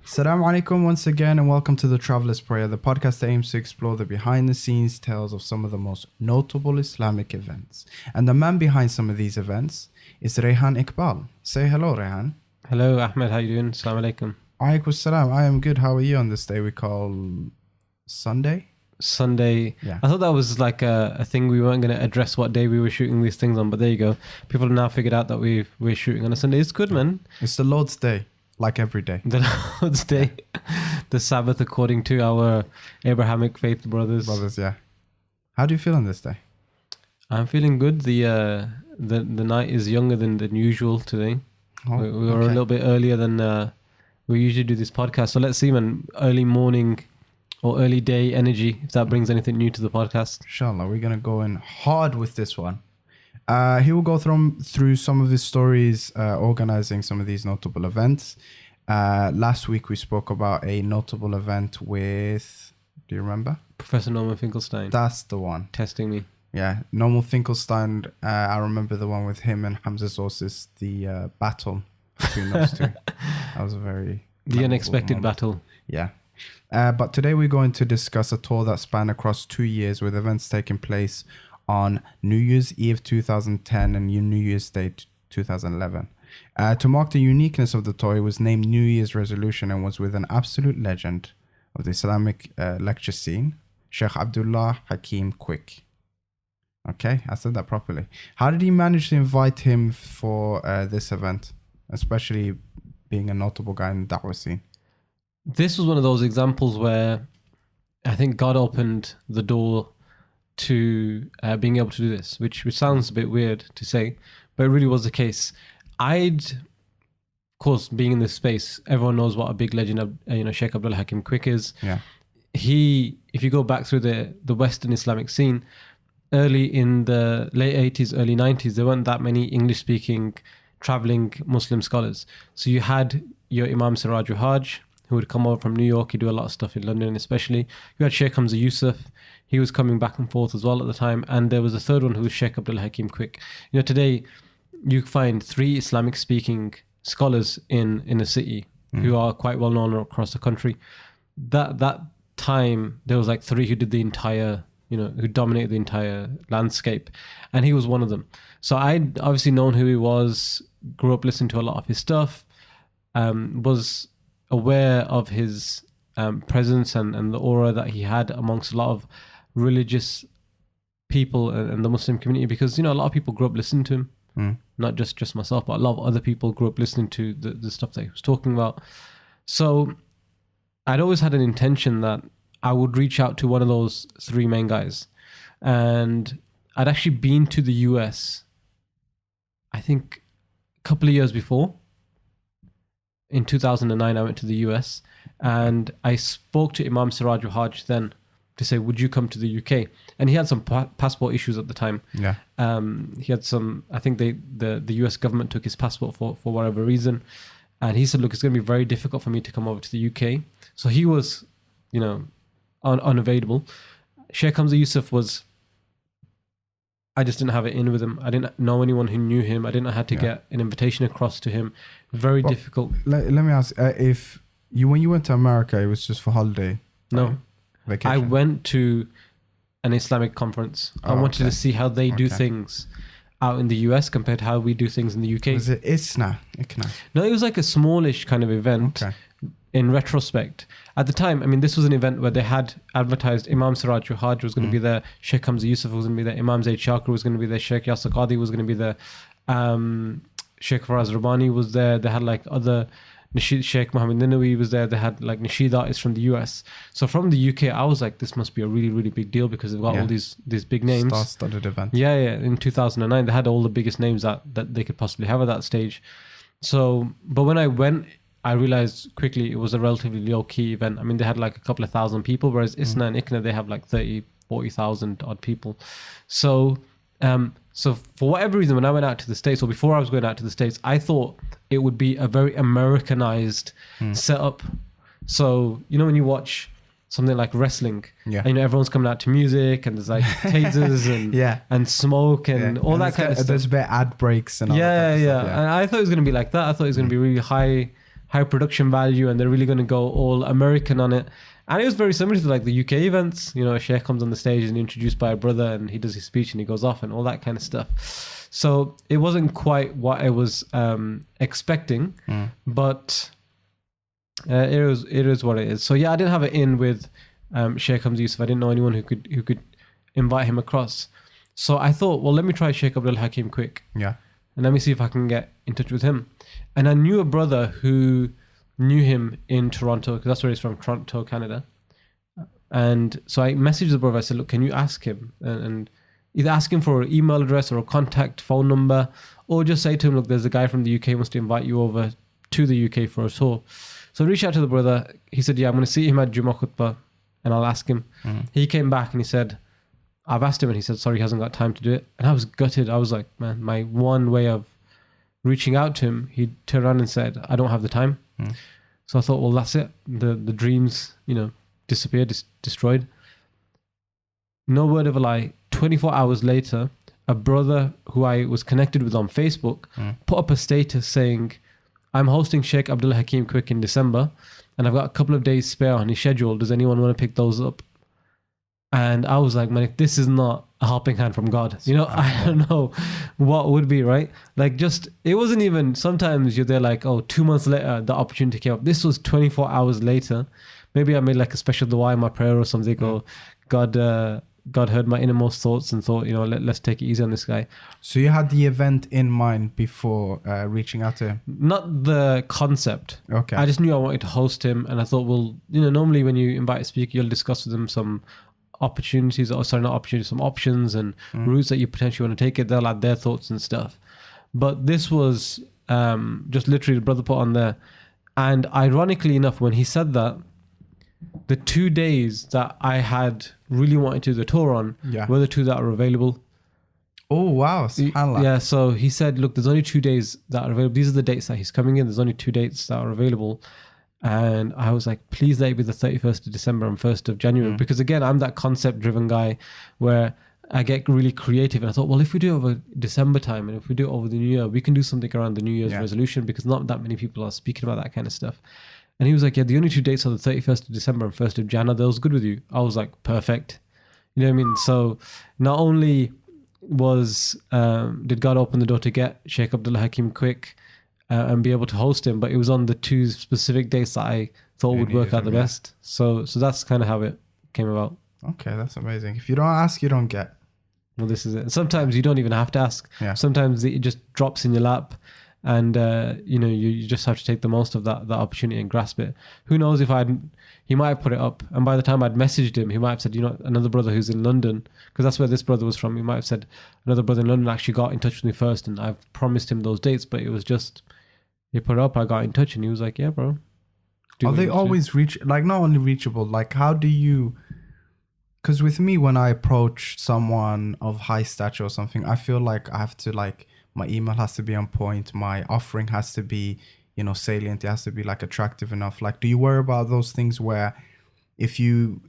Assalamu alaikum once again, and welcome to the Traveler's Prayer, the podcast that aims to explore the behind-the-scenes tales of some of the most notable Islamic events. And the man behind some of these events is Rehan Iqbal. Say hello, Rehan. Hello, Ahmed. How you doing? Assalamu alaikum. Alaikum salam. I am good. How are you on this day we call Sunday? Sunday. Yeah. I thought that was like a thing we weren't going to address what day we were shooting these things on, but there you go. People have now figured out that we're shooting on a Sunday. It's good, man. It's the Lord's Day, like every day. The Lord's Day, the Sabbath according to our Abrahamic faith brothers. Yeah. How do you feel on this day? I'm feeling good. The night is younger than usual today. Oh, we were a little bit earlier than we usually do this podcast. So let's see, man. Early morning or early day energy, if that brings anything new to the podcast. Inshallah, we're going to go in hard with this one. He will go through some of his stories organizing some of these notable events. Last week we spoke about a notable event with, do you remember? Professor Norman Finkelstein. That's the one. Testing me. Yeah, Norman Finkelstein. I remember the one with him and Hamza Zorsis, the battle between those two. That was a very... The unexpected moment. battle. Yeah. But today we're going to discuss a tour that spanned across 2 years with events taking place on New Year's Eve 2010 and New Year's Day 2011. To mark the uniqueness of the tour, it was named New Year's Resolution and was with an absolute legend of the Islamic lecture scene, Shaykh Abdullah Hakim Quick. Okay, I said that properly. How did he manage to invite him for this event, especially being a notable guy in the da'wah scene? This was one of those examples where I think God opened the door to being able to do this, which sounds a bit weird to say, but it really was the case. Of course, being in this space, everyone knows what a big legend of Shaykh Abdullah Hakim Quick is. Yeah. If you go back through the Western Islamic scene, early in the late 80s, early 90s, there weren't that many English-speaking traveling Muslim scholars. So you had your Imam Sirajul Hajj, who would come over from New York. He'd do a lot of stuff in London especially. You had Sheikh Hamza Yusuf. He was coming back and forth as well at the time. And there was a third one who was Shaykh Abdullah Hakim Quick. Today you find 3 Islamic-speaking scholars in a city who are quite well known across the country. That time, there was like 3 who did the entire, who dominated the entire landscape. And he was one of them. So I'd obviously known who he was, grew up listening to a lot of his stuff, was aware of his presence and the aura that he had amongst a lot of religious people and the Muslim community, because a lot of people grew up listening to him, not just myself, but a lot of other people grew up listening to the stuff that he was talking about. So I'd always had an intention that I would reach out to one of those 3 main guys. And I'd actually been to the US, I think a couple of years before. In 2009, I went to the US and I spoke to Imam Sirajul Hajj then to say, would you come to the UK? And he had some passport issues at the time. Yeah. He had some, I think the US government took his passport for whatever reason. And he said, look, it's going to be very difficult for me to come over to the UK. So he was, unavailable. Sheikh Hamza Yusuf I just didn't have it in with him. I didn't know anyone who knew him. I didn't know how to get an invitation across to him. Very difficult. Let me ask, when you went to America, it was just for holiday? No. Vacation? I went to an Islamic conference. I wanted to see how they do things out in the US compared to how we do things in the UK. Was it ISNA? No, it was like a smallish kind of event. Okay. In retrospect, at the time, this was an event where they had advertised Imam Sirajul Hajj was going to be there, Sheikh Hamza Yusuf was going to be there, Imam Zaid Shakir was going to be there, Sheikh Yasir Qadi was going to be there, Sheikh Faraz Rabbani was there. They had like other Sheikh Mohammed Ninawi was there. They had like nasheed artists from the US. So from the UK, I was like, this must be a really, really big deal because they've got all these big names. Star-studded event. Yeah. In 2009, they had all the biggest names that they could possibly have at that stage. So, but when I went, I realized quickly it was a relatively low-key event. They had like a couple of thousand people, whereas ISNA and ICNA, they have like 40,000 odd people. So for whatever reason, when I went out to the States, or before I was going out to the States, I thought it would be a very Americanized setup. So, when you watch something like wrestling, and, everyone's coming out to music and there's like tasers and smoke and all that kind of stuff. There's a bit ad breaks and all that kind of stuff. And I thought it was going to be like that. I thought it was going to be really high high production value, and they're really going to go all American on it. And it was very similar to like the UK events. You know, a sheikh comes on the stage and introduced by a brother, and he does his speech and he goes off and all that kind of stuff. So it wasn't quite what I was expecting, but it is what it is. So yeah, I didn't have it in with Shaykh Hamza Yusuf. I didn't know anyone who could invite him across. So I thought, well, let me try Shaykh Abdullah Hakim quick. Yeah. And let me see if I can get in touch with him. And I knew a brother who knew him in Toronto, because that's where he's from, Toronto, Canada. And so I messaged the brother. I said, look, can you ask him? And either ask him for an email address or a contact phone number, or just say to him, look, there's a guy from the UK who wants to invite you over to the UK for a tour. So I reached out to the brother. He said, yeah, I'm going to see him at Jummah Khutbah and I'll ask him. He came back and he said, I've asked him, and he said, sorry, he hasn't got time to do it. And I was gutted. I was like, man, my one way of reaching out to him, he turned around and said, I don't have the time. So I thought, well, that's it. The dreams, you know, disappeared, destroyed. No word of a lie. 24 hours later, a brother who I was connected with on Facebook put up a status saying, I'm hosting Shaykh Abdullah Hakim Quick in December, and I've got a couple of days spare on his schedule. Does anyone want to pick those up? And I was like, man, if this is not a helping hand from God, you know, I don't know what would be, right? Like, just, it wasn't even, sometimes you're there like, oh, 2 months later, the opportunity came up. This was 24 hours later. Maybe I made like a special dua in my prayer or something, or God heard my innermost thoughts and thought, you know, let's take it easy on this guy. So you had the event in mind before reaching out to him? Not the concept. Okay. I just knew I wanted to host him, and I thought, well, you know, normally when you invite a speaker, you'll discuss with them some opportunities, or sorry, not opportunities, some options and routes that you potentially want to take it. They'll add their thoughts and stuff. But this was just literally the brother put on there. And ironically enough, when he said that, the 2 days that I had really wanted to do the tour on were the 2 that are available. Oh, wow. SubhanAllah. Yeah, so he said, look, there's only 2 days that are available. These are the dates that he's coming in. There's only 2 dates that are available. And I was like, please let it be the 31st of December and 1st of January. Because again, I'm that concept-driven guy where I get really creative. And I thought, well, if we do it over December time and if we do it over the New Year, we can do something around the New Year's resolution, because not that many people are speaking about that kind of stuff. And he was like, yeah, the only 2 dates are the 31st of December and 1st of January. That was good with you. I was like, perfect. You know what I mean? So not only did God open the door to get Shaykh Abdullah Hakim quick and be able to host him, but it was on the 2 specific dates that I thought would work out the best. So that's kind of how it came about. Okay, that's amazing. If you don't ask, you don't get. Well, this is it. Sometimes you don't even have to ask. Yeah. Sometimes it just drops in your lap. And, you know, you just have to take the most of that opportunity and grasp it. Who knows if he might have put it up. And by the time I'd messaged him, he might have said, you know, another brother who's in London, because that's where this brother was from. He might have said, another brother in London actually got in touch with me first, and I've promised him those dates. But it was just, he put it up, I got in touch, and he was like, yeah, bro. Are they always not only reachable, like how do you, because with me, when I approach someone of high stature or something, I feel like I have to like, my email has to be on point. My offering has to be, you know, salient. It has to be like attractive enough. Like, do you worry about those things where if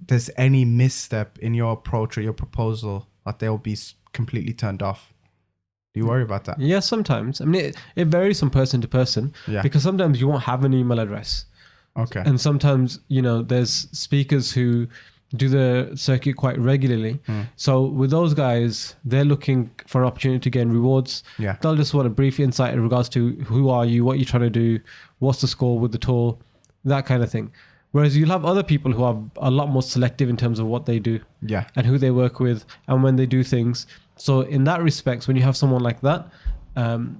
there's any misstep in your approach or your proposal, that they'll be completely turned off? Do you worry about that? Yeah, sometimes. I mean, it varies from person to person. Yeah. Because sometimes you won't have an email address. Okay. And sometimes, you know, there's speakers who do the circuit quite regularly. So with those guys, they're looking for an opportunity to gain rewards. Yeah. They'll just want a brief insight in regards to who are you, what you're trying to do, what's the score with the tour, that kind of thing. Whereas you'll have other people who are a lot more selective in terms of what they do and who they work with and when they do things. So in that respect, when you have someone like that,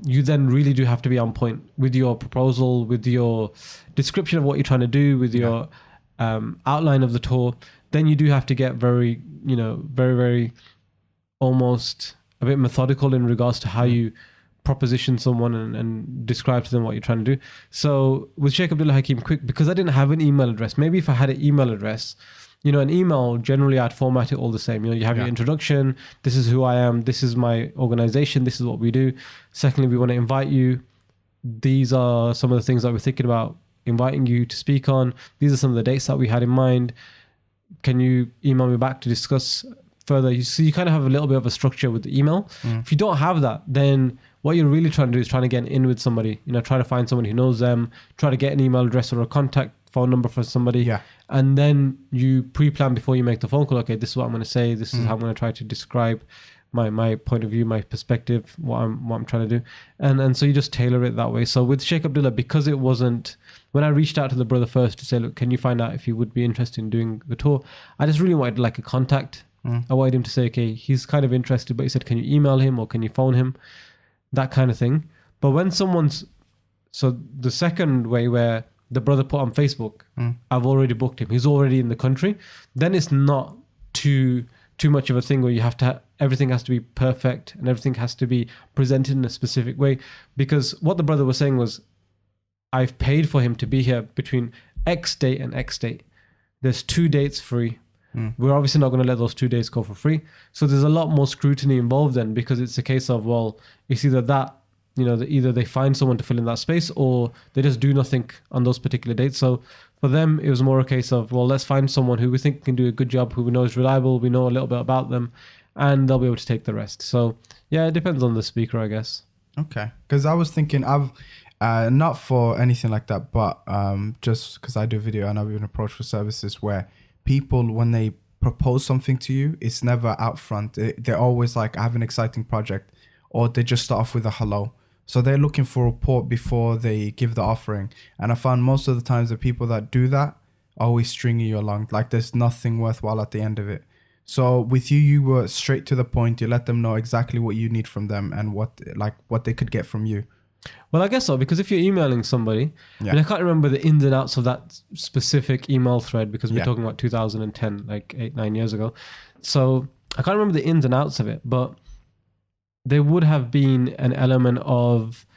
you then really do have to be on point with your proposal, with your description of what you're trying to do, with your outline of the tour. Then you do have to get very, you know, very, very almost a bit methodical in regards to how you proposition someone and describe to them what you're trying to do. So with Shaykh Abdullah Hakim Quick, because I didn't have an email address, maybe if I had an email address, you know, an email, generally I'd format it all the same. You know, you have your introduction, this is who I am, this is my organization, this is what we do. Secondly, we want to invite you. These are some of the things that we're thinking about inviting you to speak on. These are some of the dates that we had in mind. Can you email me back to discuss further? So you kind of have a little bit of a structure with the email. If you don't have that, then what you're really trying to do is trying to get in with somebody, try to find somebody who knows them, try to get an email address or a contact phone number for somebody. Yeah. And then you pre-plan before you make the phone call. Okay, this is what I'm going to say. This is how I'm going to try to describe my point of view, my perspective, what I'm trying to do. And so you just tailor it that way. So with Shaykh Abdullah, because it wasn't, when I reached out to the brother first to say, look, can you find out if he would be interested in doing the tour? I just really wanted like a contact. I wanted him to say, okay, he's kind of interested, but he said, can you email him or can you phone him? That kind of thing. But when so the second way where the brother put on Facebook, I've already booked him, he's already in the country, then it's not too much of a thing where you have to, everything has to be perfect and everything has to be presented in a specific way. Because what the brother was saying was, I've paid for him to be here between X date and X date. There's 2 dates free. We're obviously not going to let those 2 days go for free. So there's a lot more scrutiny involved then, because it's a case of, well, it's either that, either they find someone to fill in that space or they just do nothing on those particular dates. So for them, it was more a case of, well, let's find someone who we think can do a good job, who we know is reliable, we know a little bit about them, and they'll be able to take the rest. So yeah, it depends on the speaker, I guess. Okay. Because I was thinking, I've not for anything like that, but just because I do video and I've been approached for services where people, when they propose something to you, it's never out front. They're always like, I have an exciting project, or they just start off with a hello. So they're looking for rapport before they give the offering. And I found most of the times the people that do that are always stringing you along. Like there's nothing worthwhile at the end of it. So with you, you were straight to the point. You let them know exactly what you need from them and what they could get from you. Well, I guess so, because if you're emailing somebody, and I can't remember the ins and outs of that specific email thread, because we're talking about 2010, like 8-9 years ago. So I can't remember the ins and outs of it, but there would have been an element of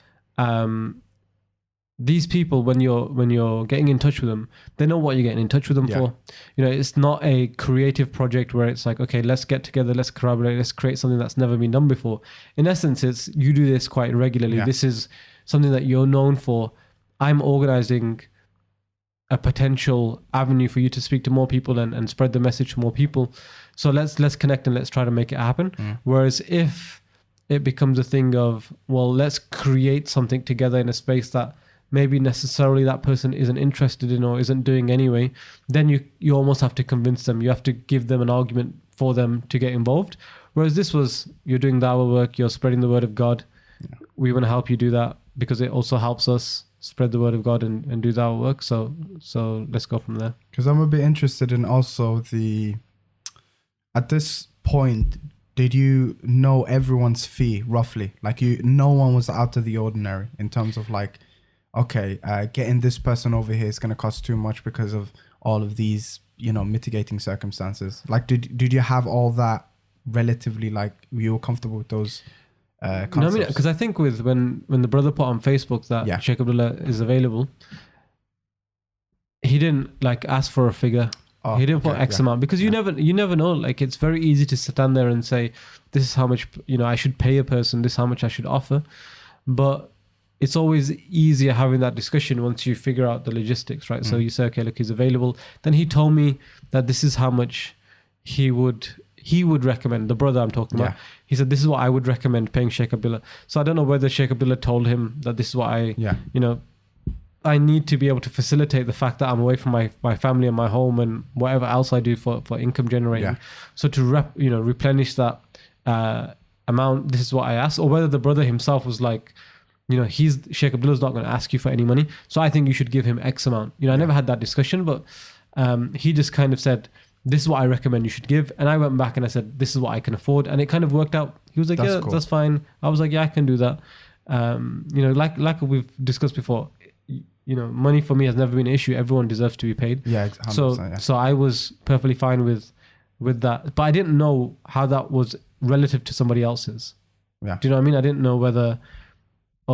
these people, when you're getting in touch with them, they know what you're getting in touch with them for. It's not a creative project where it's like, okay, let's get together, let's collaborate, let's create something that's never been done before. In essence, it's you do this quite regularly. This is something that you're known for. I'm organizing a potential avenue for you to speak to more people and spread the message to more people. So let's connect and let's try to make it happen. Whereas if it becomes a thing of, well, let's create something together in a space that maybe necessarily that person isn't interested in or isn't doing anyway, then you almost have to convince them. You have to give them an argument for them to get involved. Whereas this was, you're doing dawah work, you're spreading the word of God. We want to help you do that because it also helps us spread the word of God and do dawah work. So let's go from there. Because I'm a bit interested in also at this point, did you know everyone's fee roughly? Like no one was out of the ordinary in terms of like, okay, getting this person over here is going to cost too much because of all of these, mitigating circumstances. Like, did you have all that relatively, like, you were comfortable with those concepts? No, I mean, because I think when the brother put on Facebook that Shaykh Abdullah is available, he didn't like ask for a figure. He didn't put X amount, because you never know. Like, it's very easy to stand there and say, this is how much, I should pay a person, this is how much I should offer. But it's always easier having that discussion once you figure out the logistics, right? So you say, okay, look, he's available. Then he told me that this is how much he would recommend, the brother I'm talking about. He said, this is what I would recommend paying Shaykh Abdullah. So I don't know whether Shaykh Abdullah told him that this is what I need to be able to facilitate the fact that I'm away from my family and my home and whatever else I do for income generating. So to replenish that amount, this is what I asked. Or whether the brother himself was like, Shaykh Abdullah's not going to ask you for any money, so I think you should give him X amount. I never had that discussion, but he just kind of said, this is what I recommend you should give. And I went back and I said, this is what I can afford. And it kind of worked out. He was like, that's cool. That's fine. I was like, yeah, I can do that. Like we've discussed before, money for me has never been an issue. Everyone deserves to be paid. Yeah, 100%, So I was perfectly fine with that. But I didn't know how that was relative to somebody else's. Yeah. Do you know what I mean? I didn't know whether,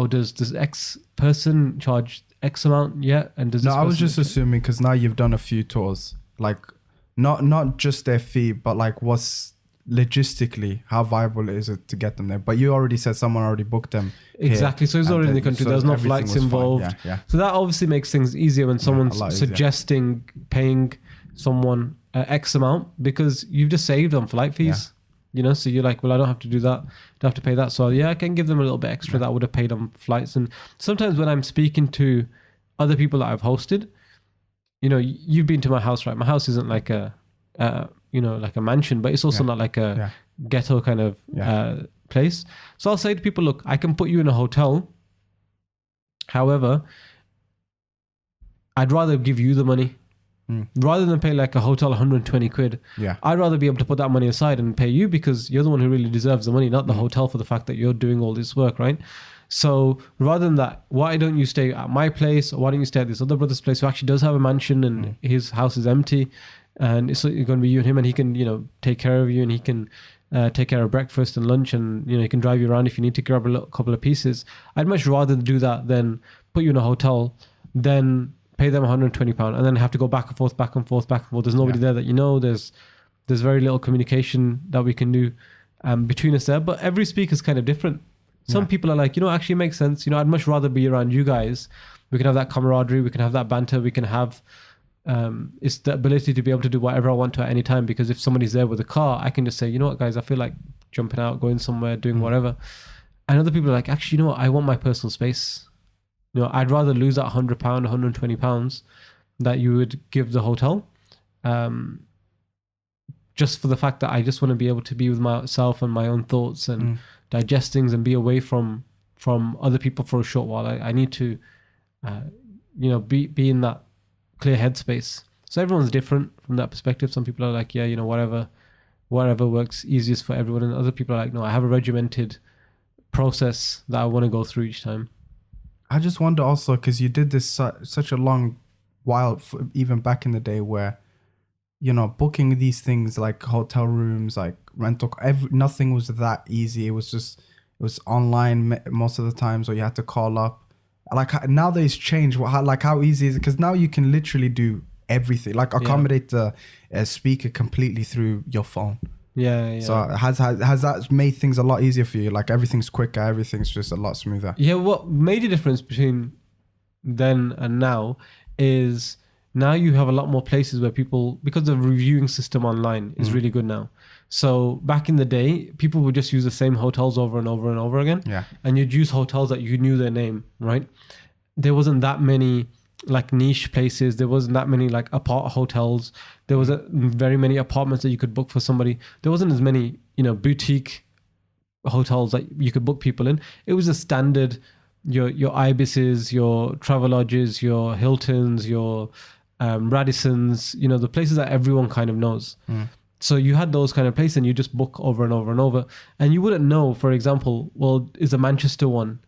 does X person charge X amount yet? And does this I was just assuming, because now you've done a few tours, like not just their fee, but like what's logistically, how viable is it to get them there? But you already said someone already booked them. Exactly. So he's already in the country. There's no flights involved. Yeah. So that obviously makes things easier when someone's suggesting paying someone X amount, because you've just saved on flight fees. So you're like, well, I don't have to do that, don't have to pay that. So yeah, I can give them a little bit extra that I would have paid on flights. And sometimes when I'm speaking to other people that I've hosted, you've been to my house, right? My house isn't like a like a mansion, but it's also not like a ghetto kind of place. So I'll say to people, look, I can put you in a hotel. However, I'd rather give you the money. Rather than pay like a hotel 120 quid, I'd rather be able to put that money aside and pay you, because you're the one who really deserves the money, not the hotel, for the fact that you're doing all this work, right? So rather than that, why don't you stay at my place, or why don't you stay at this other brother's place who actually does have a mansion and his house is empty, and it's going to be you and him, and he can take care of you, and he can take care of breakfast and lunch, and he can drive you around if you need to grab a couple of pieces. I'd much rather do that than put you in a hotel, than pay them £120 and then have to go back and forth. There's nobody there that there's very little communication that we can do between us there. But every speaker is kind of different. Some people are like, actually it makes sense. I'd much rather be around you guys. We can have that camaraderie. We can have that banter. We can have it's the ability to be able to do whatever I want to at any time. Because if somebody's there with a car, I can just say, you know what, guys, I feel like jumping out, going somewhere, doing whatever. And other people are like, actually, I want my personal space. I'd rather lose that £100, £120 that you would give the hotel, just for the fact that I just want to be able to be with myself and my own thoughts and digest things and be away from other people for a short while. I need to, be in that clear headspace. So everyone's different from that perspective. Some people are like, yeah, whatever works easiest for everyone, and other people are like, no, I have a regimented process that I want to go through each time. I just wonder also, because you did this such a long while, even back in the day, where, booking these things like hotel rooms, like rental, nothing was that easy. It was online most of the times, or you had to call up. Like nowadays changed. How easy is it? Because now you can literally do everything, like accommodate the speaker completely through your phone. Yeah. So has that made things a lot easier for you? Like everything's quicker, everything's just a lot smoother. Yeah, what made a difference between then and now is now you have a lot more places where people, because the reviewing system online is really good now. So back in the day, people would just use the same hotels over and over and over again. Yeah. And you'd use hotels that you knew their name, right? There wasn't that many like niche places. There wasn't that many like apart hotels. There wasn't very many apartments that you could book for somebody. There wasn't as many, boutique hotels that you could book people in. It was a standard, your Ibises, your Travelodges, your Hiltons, your Radissons, the places that everyone kind of knows. So you had those kind of places and you just book over and over and over. And you wouldn't know, for example, well, is the Manchester one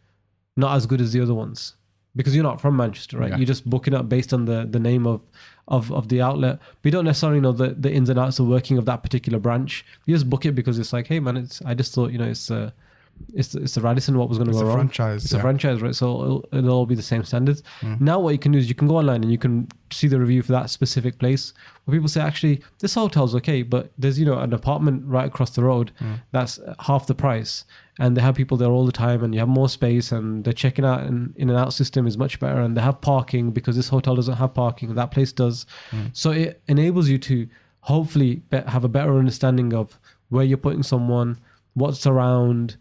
not as good as the other ones? Because you're not from Manchester, right? Yeah. You're just booking up based on the name of the outlet. But you don't necessarily know the ins and outs of working of that particular branch. You just book it because it's like, hey man, I just thought, it's the Radisson, what was going to go wrong? Franchise, it's a franchise, right? So it'll all be the same standards. Now what you can do is you can go online and you can see the review for that specific place where people say, actually, this hotel's okay, but there's, an apartment right across the road that's half the price. And they have people there all the time and you have more space and the checking out and in and out system is much better. And they have parking because this hotel doesn't have parking. That place does. So it enables you to hopefully have a better understanding of where you're putting someone, what's around.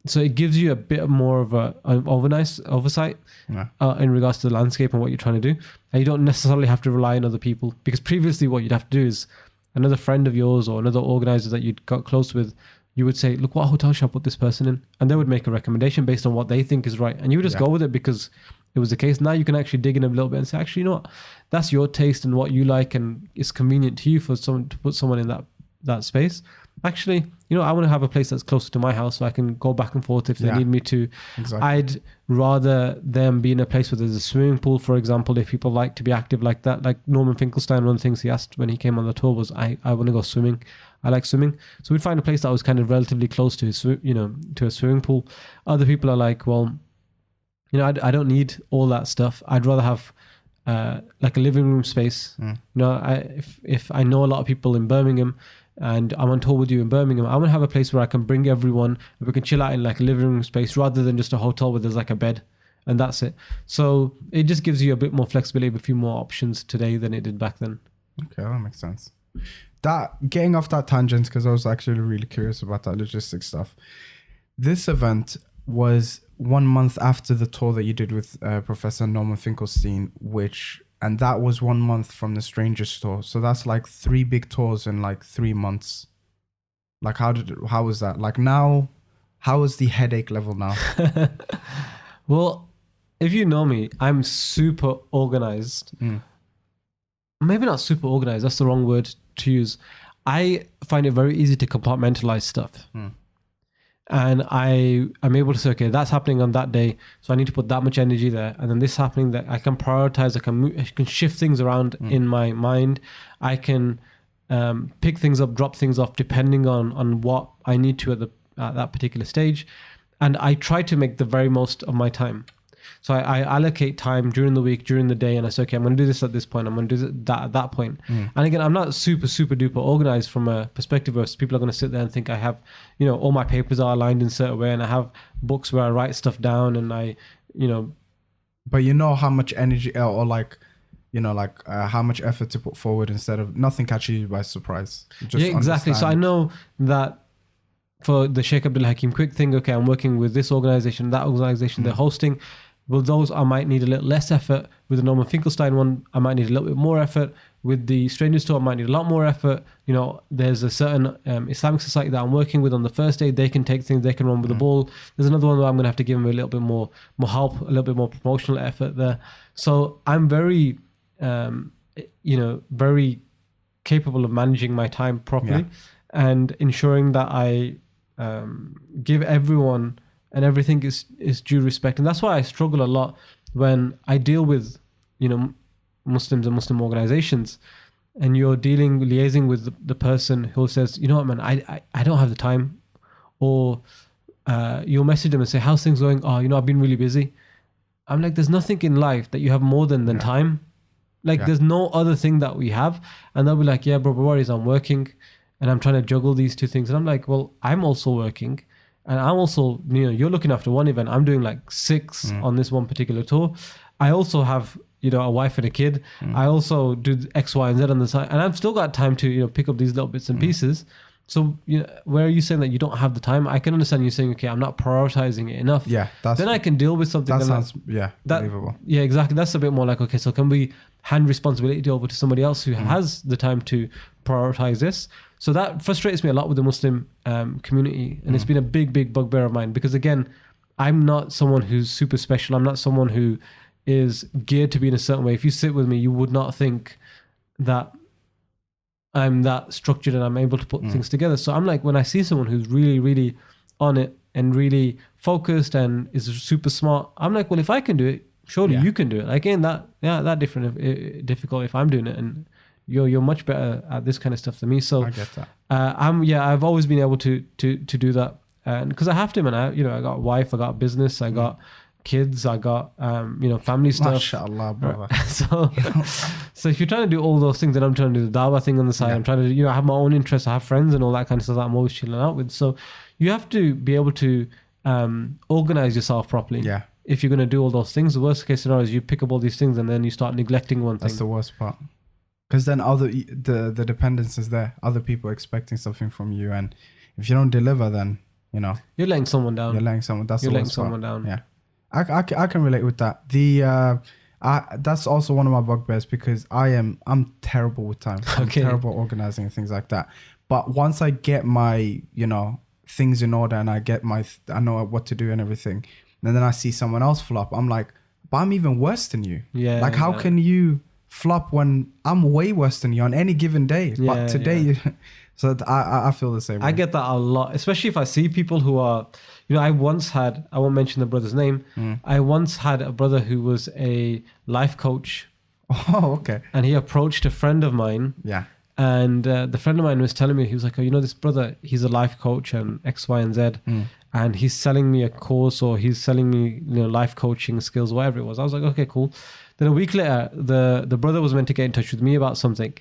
So it gives you a bit more of a nice oversight in regards to the landscape and what you're trying to do. And you don't necessarily have to rely on other people, because previously what you'd have to do is another friend of yours or another organizer that you'd got close with, you would say, look, what hotel should I put this person in? And they would make a recommendation based on what they think is right. And you would just go with it because it was the case. Now you can actually dig in a little bit and say, actually, you know what? That's your taste and what you like, and it's convenient to you for someone to put someone in that space. Actually, I want to have a place that's closer to my house so I can go back and forth if they need me to. Exactly. I'd rather them be in a place where there's a swimming pool, for example, if people like to be active like that. Like Norman Finkelstein, one of the things he asked when he came on the tour was, I want to go swimming. I like swimming. So we'd find a place that was kind of relatively close to to a swimming pool. Other people are like, well, I don't need all that stuff. I'd rather have like a living room space. If I know a lot of people in Birmingham and I'm on tour with you in Birmingham, I want to have a place where I can bring everyone and we can chill out in like a living room space rather than just a hotel where there's like a bed and that's it. So it just gives you a bit more flexibility, a few more options today than it did back then. Okay, that makes sense. That getting off that tangent, because I was actually really curious about that logistic stuff. This event was 1 month after the tour that you did with Professor Norman Finkelstein, and that was 1 month from the Strangers tour. So that's like 3 big tours in like 3 months. Like how was that? Like now, how is the headache level now? Well, if you know me, I'm super organized. Maybe not super organized. That's the wrong word to use. I find it very easy to compartmentalize stuff. And I'm able to say, okay, that's happening on that day, so I need to put that much energy there. And then this happening, that I can prioritize, I can shift things around in my mind. I can pick things up, drop things off, depending on what I need to at that particular stage. And I try to make the very most of my time. So I allocate time during the week, during the day, and I say, okay, I'm going to do this at this point. I'm going to do that at that point. And again, I'm not super duper organized from a perspective where people are going to sit there and think I have, all my papers are aligned in a certain way, and I have books where I write stuff down, and But you know how much energy or how much effort to put forward instead of nothing catching you by surprise. Yeah, exactly. So I know that for the Shaykh Abdullah Hakim quick thing, okay, I'm working with this organization, that organization, they're hosting. Well, those I might need a little less effort. With the Norman Finkelstein one, I might need a little bit more effort. With the Strangers tour, I might need a lot more effort. There's a certain Islamic society that I'm working with on the first day. They can take things, they can run with the ball. There's another one where I'm going to have to give them a little bit more help, a little bit more promotional effort there. So I'm very, very capable of managing my time properly and ensuring that I give everyone and everything is due respect. And that's why I struggle a lot when I deal with, Muslims and Muslim organizations, and you're liaising with the person who says, you know what, man, I don't have the time. Or you'll message them and say, how's things going? Oh, I've been really busy. I'm like, there's nothing in life that you have more than time. There's no other thing that we have. And they'll be like, yeah, bro, worries, I'm working and I'm trying to juggle these two things. And I'm like, well, I'm also working. And I'm also, you're looking after one event. I'm doing like 6 on this one particular tour. I also have, a wife and a kid. I also do X, Y, and Z on the side. And I've still got time to, pick up these little bits and pieces. So, where are you saying that you don't have the time? I can understand you saying, okay, I'm not prioritizing it enough. Yeah. Then I can deal with something. That sounds, believable. Yeah, exactly. That's a bit more like, okay, so can we hand responsibility over to somebody else who has the time to prioritize this? So that frustrates me a lot with the Muslim community. And it's been a big bugbear of mine because, again, I'm not someone who's super special. I'm not someone who is geared to be in a certain way. If you sit with me, you would not think that I'm that structured and I'm able to put things together. So I'm like, when I see someone who's really on it and really focused and is super smart, I'm like, well, if I can do it, surely you can do it. Again, that difficult if I'm doing it, and you're much better at this kind of stuff than me. So I get that. I've always been able to do that, and because I have to, man. I got a wife, I got a business, I got kids, I got family stuff. MashaAllah, brother. So if you're trying to do all those things, then I'm trying to do the dawah thing on the side. I'm trying to I have my own interests, I have friends and all that kind of stuff that I'm always chilling out with. So you have to be able to organize yourself properly. Yeah. If you're going to do all those things, the worst case scenario is you pick up all these things and then you start neglecting one thing. That's the worst part. Because then the dependence is there. Other people are expecting something from you, and if you don't deliver, then you're letting someone down. You're letting someone. That's you're the letting worst someone part. down. Yeah, I can relate with that. That's also one of my bugbears because I'm terrible with time. I'm terrible organizing and things like that. But once I get my things in order and I know what to do and everything, and then I see someone else flop, I'm like, but I'm even worse than you. Yeah. Like how can you flop when I'm way worse than you on any given day? Yeah, but today, so I feel the same way. I get that a lot, especially if I see people who are, I once had, I won't mention the brother's name. I once had a brother who was a life coach. Oh, okay. And he approached a friend of mine. Yeah. And the friend of mine was telling me, he was like, oh, this brother, he's a life coach and X, Y, and Z. And he's selling me a course, or he's selling me, life coaching skills, whatever it was. I was like, okay, cool. Then a week later, the brother was meant to get in touch with me about something.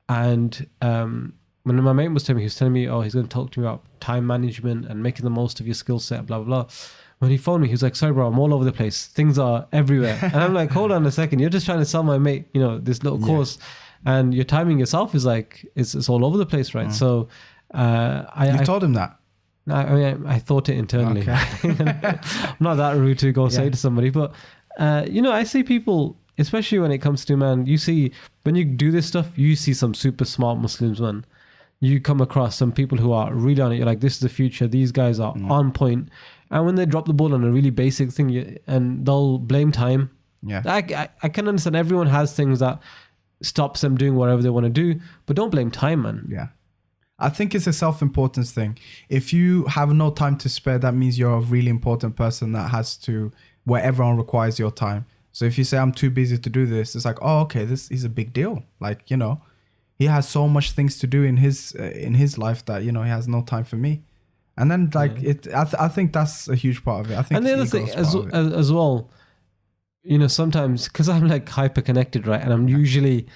And when my mate was telling me, he was telling me, oh, he's going to talk to me about time management and making the most of your skill set, blah, blah, blah. When he phoned me, he was like, sorry, bro, I'm all over the place. Things are everywhere. And I'm like, hold on a second. You're just trying to sell my mate, this little course. and your timing yourself is like it's all over the place, right? So You told him that? I thought it internally. Okay. I'm not that rude to go say to somebody, but I see people, especially when it comes to, man, you see when you do this stuff, you see some super smart Muslims, man. You come across some people who are really on it. You're like, this is the future. These guys are on point. And when they drop the ball on a really basic thing, and they'll blame time. Yeah. I can understand everyone has things that stops them doing whatever they want to do, but don't blame time, man. Yeah. I think it's a self-importance thing. If you have no time to spare, that means you're a really important person that has to, where everyone requires your time. So if you say, I'm too busy to do this, it's like, oh, okay, this is a big deal. Like, he has so much things to do in his life that, he has no time for me. And then I think that's a huge part of it. I think and the other thing as well, sometimes because I'm like hyper connected, right? And I'm usually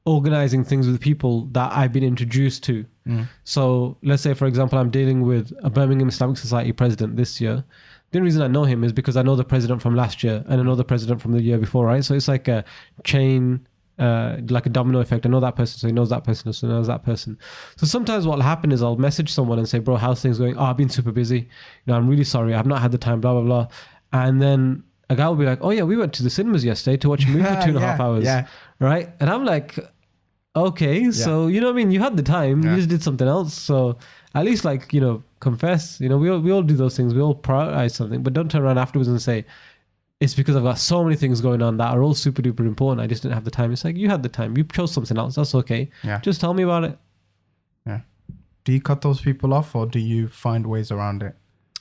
organizing things with people that I've been introduced to. So let's say, for example, I'm dealing with a Birmingham Islamic Society president this year. The only reason I know him is because I know the president from last year and I know the president from the year before, right? So it's like a chain, like a domino effect. I know that person, so he knows that person, so he knows that person. So sometimes what'll happen is I'll message someone and say, bro, how's things going? Oh, I've been super busy. I'm really sorry. I've not had the time, blah, blah, blah. And then a guy will be like, oh yeah, we went to the cinemas yesterday to watch a movie for 2.5 hours. Yeah. Right? And I'm like, okay, so you know what I mean? You had the time, you just did something else. So at least confess. We all do those things. We all prioritize something, but don't turn around afterwards and say, it's because I've got so many things going on that are all super duper important. I just didn't have the time. It's like, you had the time. You chose something else. That's okay. Yeah. Just tell me about it. Yeah. Do you cut those people off or do you find ways around it?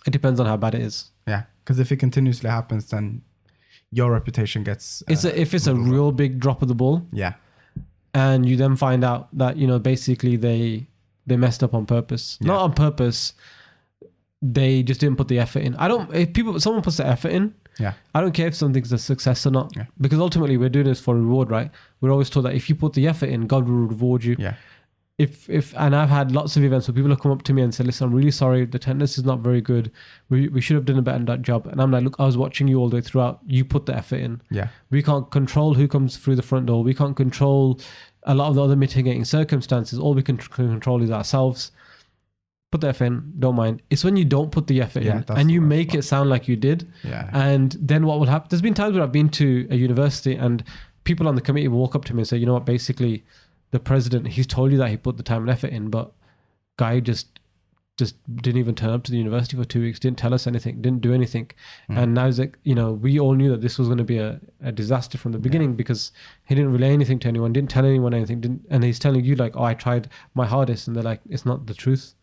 It depends on how bad it is. Yeah. Because if it continuously happens, then your reputation gets... if it's a real big drop of the ball. Yeah. And you then find out that, basically they messed up on purpose. Not on purpose. They just didn't put the effort in. If someone puts the effort in, I don't care if something's a success or not. Yeah. Because ultimately we're doing this for reward, right? We're always told that if you put the effort in, God will reward you. Yeah. And I've had lots of events where people have come up to me and said, listen, I'm really sorry, the attendance is not very good. We should have done a better job. And I'm like, look, I was watching you all the way throughout. You put the effort in. Yeah. We can't control who comes through the front door. We can't control a lot of the other mitigating circumstances. All we can control is ourselves. Put the effort in, don't mind. It's when you don't put the effort in and you make it sound like you did. Yeah. And then what will happen? There's been times where I've been to a university and people on the committee will walk up to me and say, you know what, basically the president, he's told you that he put the time and effort in, but guy just didn't even turn up to the university for 2 weeks, didn't tell us anything, didn't do anything. And now it's like, we all knew that this was going to be a disaster from the beginning because he didn't relay anything to anyone, didn't tell anyone anything, and he's telling you like, oh, I tried my hardest, and they're like, it's not the truth.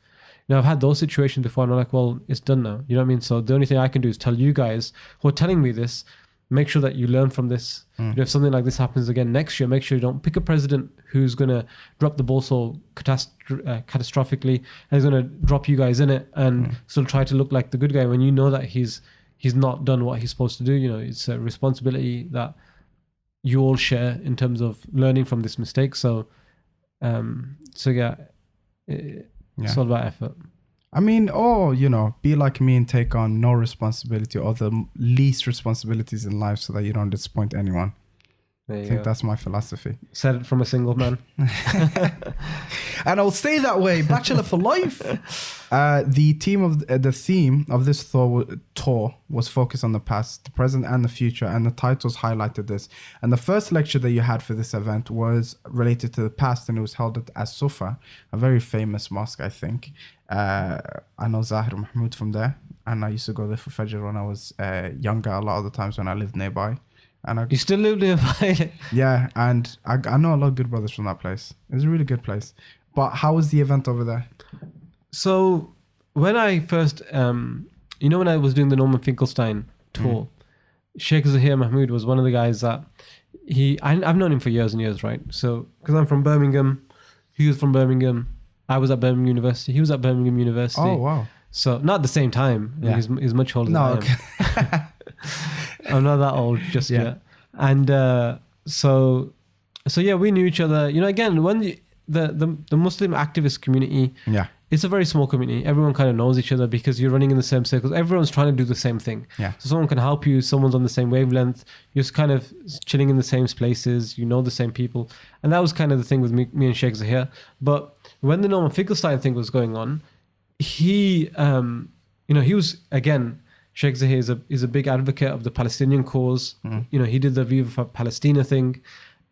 I've had those situations before and I'm like, well, it's done now. You know what I mean? So the only thing I can do is tell you guys who are telling me this, make sure that you learn from this. If something like this happens again next year, make sure you don't pick a president who's going to drop the ball so catastrophically and is going to drop you guys in it and still try to look like the good guy when you know that he's not done what he's supposed to do. It's a responsibility that you all share in terms of learning from this mistake. So it's all about effort. I mean, or, be like me and take on no responsibility or the least responsibilities in life so that you don't disappoint anyone. I think that's my philosophy. Said it from a single man. And I'll stay that way. Bachelor for life. The theme of this tour was focused on the past, the present, and the future, and the titles highlighted this. And the first lecture that you had for this event was related to the past, and it was held at As-Sufa, a very famous mosque, I think. I know Zahir Mahmoud from there, and I used to go there for Fajr when I was younger, a lot of the times when I lived nearby. And you still live nearby? Yeah, and I know a lot of good brothers from that place. It's a really good place. But how was the event over there? So when I first, when I was doing the Norman Finkelstein tour, Shaykh Abdullah Mahmoud was one of the guys that I've known him for years and years, right? So because I'm from Birmingham, he was from Birmingham, I was at Birmingham University, he was at Birmingham University. Oh, wow. So not at the same time. Yeah. He's much older than I am. Okay. I'm not that old just yet. And so yeah, we knew each other. Again, when the Muslim activist community it's a very small community. Everyone kind of knows each other because you're running in the same circles. Everyone's trying to do the same thing. Yeah. So someone can help you. Someone's on the same wavelength. You're just kind of chilling in the same places. You know the same people. And that was kind of the thing with me and Shaykh Zahir. But when the Norman Finkelstein thing was going on, he was, again, Shaykh Zahir is a big advocate of the Palestinian cause. He did the Viva Palestina thing.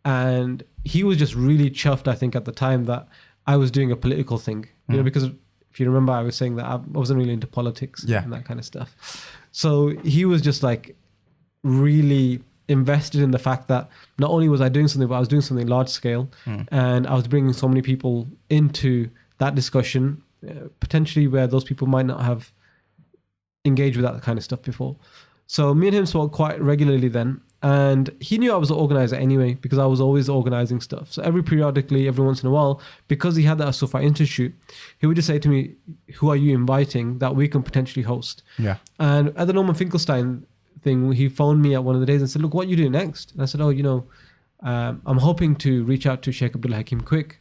And he was just really chuffed, I think, at the time that I was doing a political thing, because if you remember, I was saying that I wasn't really into politics and that kind of stuff. So he was just like really invested in the fact that not only was I doing something, but I was doing something large scale, and I was bringing so many people into that discussion, potentially where those people might not have engaged with that kind of stuff before. So me and him spoke quite regularly then. And he knew I was an organizer anyway, because I was always organizing stuff. So every once in a while, because he had that Sufi Institute, he would just say to me, who are you inviting that we can potentially host? Yeah. And at the Norman Finkelstein thing, he phoned me at one of the days and said, look, what are you doing next? And I said, I'm hoping to reach out to Shaykh Abdullah Hakim quick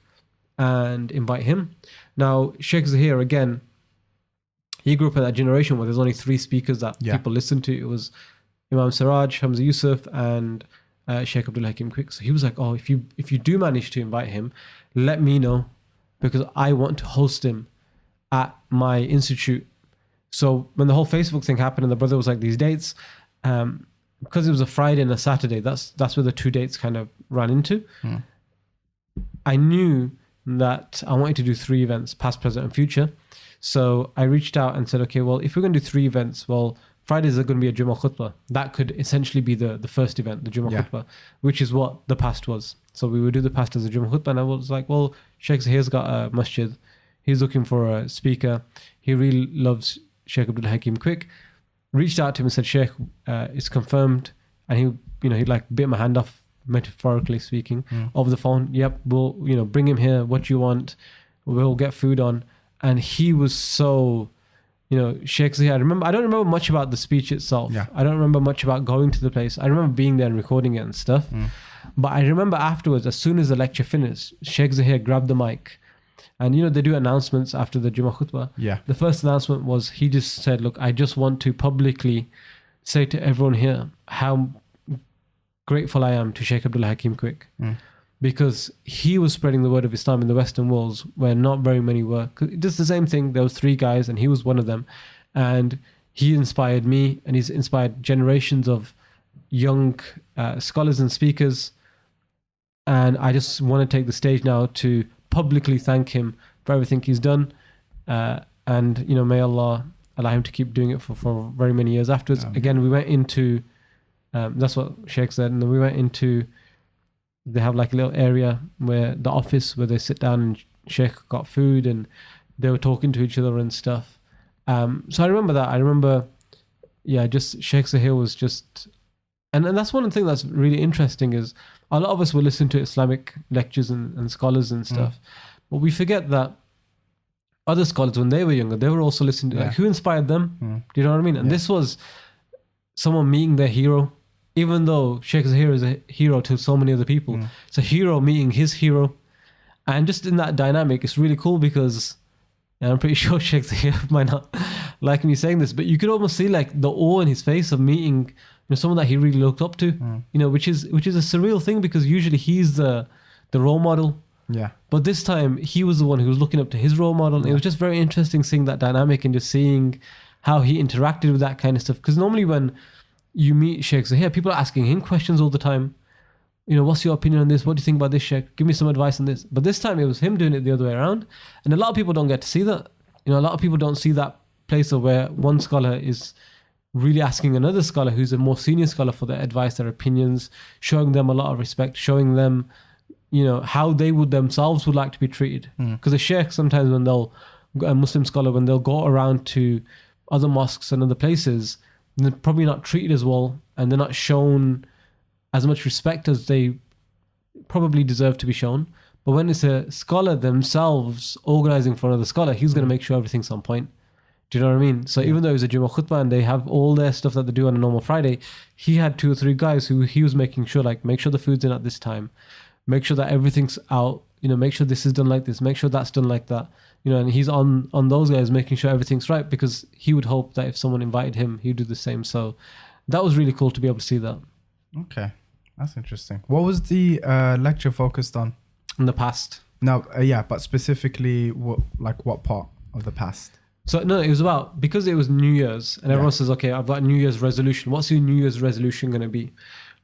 and invite him. Now, Shaykh Zahir, again, he grew up in that generation where there's only 3 speakers that people listen to. It was Imam Siraj, Hamza Yusuf, and Shaykh Abdullah Hakim quick. So he was like, oh, if you do manage to invite him, let me know, because I want to host him at my institute. So when the whole Facebook thing happened and the brother was like, these dates, because it was a Friday and a Saturday, that's where the 2 dates kind of ran into. I knew that I wanted to do 3 events, past, present, and future. So I reached out and said, okay, well, if we're going to do 3 events, well, Fridays are going to be a Jummah khutbah. That could essentially be the first event, the Jummah khutbah, which is what the past was. So we would do the past as a Jummah khutbah. And I was like, well, Shaykh Zahir's got a masjid. He's looking for a speaker. He really loves Shaykh Abdullah Hakim quick. Reached out to him and said, Shaykh, it's confirmed. And he like bit my hand off, metaphorically speaking, over the phone. Yep, we'll, bring him here. What you want? We'll get food on. And he was so... Shaykh Zahir, I don't remember much about the speech itself. Yeah. I don't remember much about going to the place. I remember being there and recording it and stuff. But I remember afterwards, as soon as the lecture finished, Shaykh Zahir grabbed the mic. And, they do announcements after the Jummah khutbah. Yeah. The first announcement was, he just said, look, I just want to publicly say to everyone here how grateful I am to Shaykh Abdullah Hakim quick. Because he was spreading the word of Islam in the Western worlds where not very many were. Just the same thing. There was 3 guys and he was one of them. And he inspired me, and he's inspired generations of young scholars and speakers. And I just want to take the stage now to publicly thank him for everything he's done. And, may Allah allow him to keep doing it for very many years afterwards. Again, we went into, that's what Shaykh said. And then we went into... They have like a little area where the office where they sit down, and Shaykh got food and they were talking to each other and stuff. So I remember that. Just Shaykh Zahir was just, and that's one thing that's really interesting is a lot of us will listen to Islamic lectures and scholars and stuff, but we forget that other scholars, when they were younger, they were also listening to like, who inspired them. Do you know what I mean? And this was someone meeting their hero. Even though Shaykh Zahir is a hero to so many other people, it's a hero meeting his hero. And just in that dynamic, it's really cool because, and I'm pretty sure Shaykh Zahir might not like me saying this, but you could almost see like the awe in his face of meeting someone that he really looked up to, which is a surreal thing because usually he's the role model. Yeah. But this time he was the one who was looking up to his role model. It was just very interesting seeing that dynamic and just seeing how he interacted with that kind of stuff. Because normally when you meet Shaykh Zahir, people are asking him questions all the time. What's your opinion on this? What do you think about this, Shaykh? Give me some advice on this. But this time it was him doing it the other way around. And a lot of people don't get to see that. A lot of people don't see that place of where one scholar is really asking another scholar who's a more senior scholar for their advice, their opinions, showing them a lot of respect, showing them, how they themselves would like to be treated. Because a Shaykh sometimes a Muslim scholar, when they'll go around to other mosques and other places, they're probably not treated as well, and they're not shown as much respect as they probably deserve to be shown. But when it's a scholar themselves organizing for another scholar, he's going to make sure everything's on point. Do you know what I mean? So even though it's a Jummah khutbah and they have all their stuff that they do on a normal Friday, he had 2 or 3 guys who he was making sure, like, make sure the food's in at this time, make sure that everything's out make sure this is done like this, make sure that's done like that. And he's on those guys, making sure everything's right, because he would hope that if someone invited him, he'd do the same. So that was really cool to be able to see that. Okay, that's interesting. What was the lecture focused on? In the past. No, but specifically, what part of the past? So no, it was about, because it was New Year's, and everyone says, okay, I've got a New Year's resolution. What's your New Year's resolution going to be,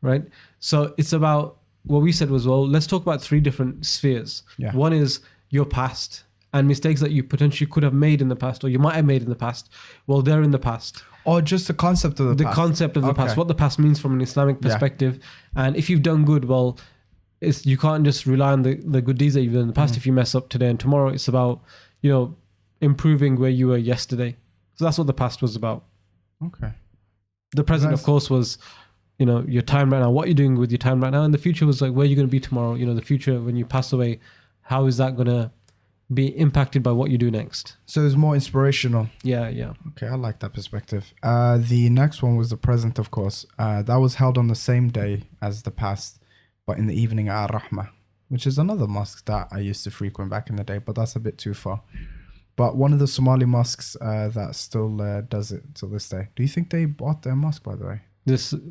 right? So it's about, what we said was, well, let's talk about 3 different spheres. Yeah. One is your past and mistakes that you potentially could have made in the past, or you might have made in the past. Well, they're in the past. Or just the concept of the past. The concept of the past, what the past means from an Islamic perspective. And if you've done good, well, you can't just rely on the good deeds that you've done in the past. If you mess up today and tomorrow, it's about, improving where you were yesterday. So that's what the past was about. Okay. The present, of course, was, your time right now, what you're doing with your time right now. And the future was like, where you're going to be tomorrow. The future, when you pass away, how is that going to be impacted by what you do next? So it's more inspirational. Yeah. Okay, I like that perspective. The next one was the present, of course. That was held on the same day as the past, but in the evening at Al-Rahma, which is another mosque that I used to frequent back in the day, but that's a bit too far. But one of the Somali mosques that still does it till this day. Do you think they bought their mosque, by the way?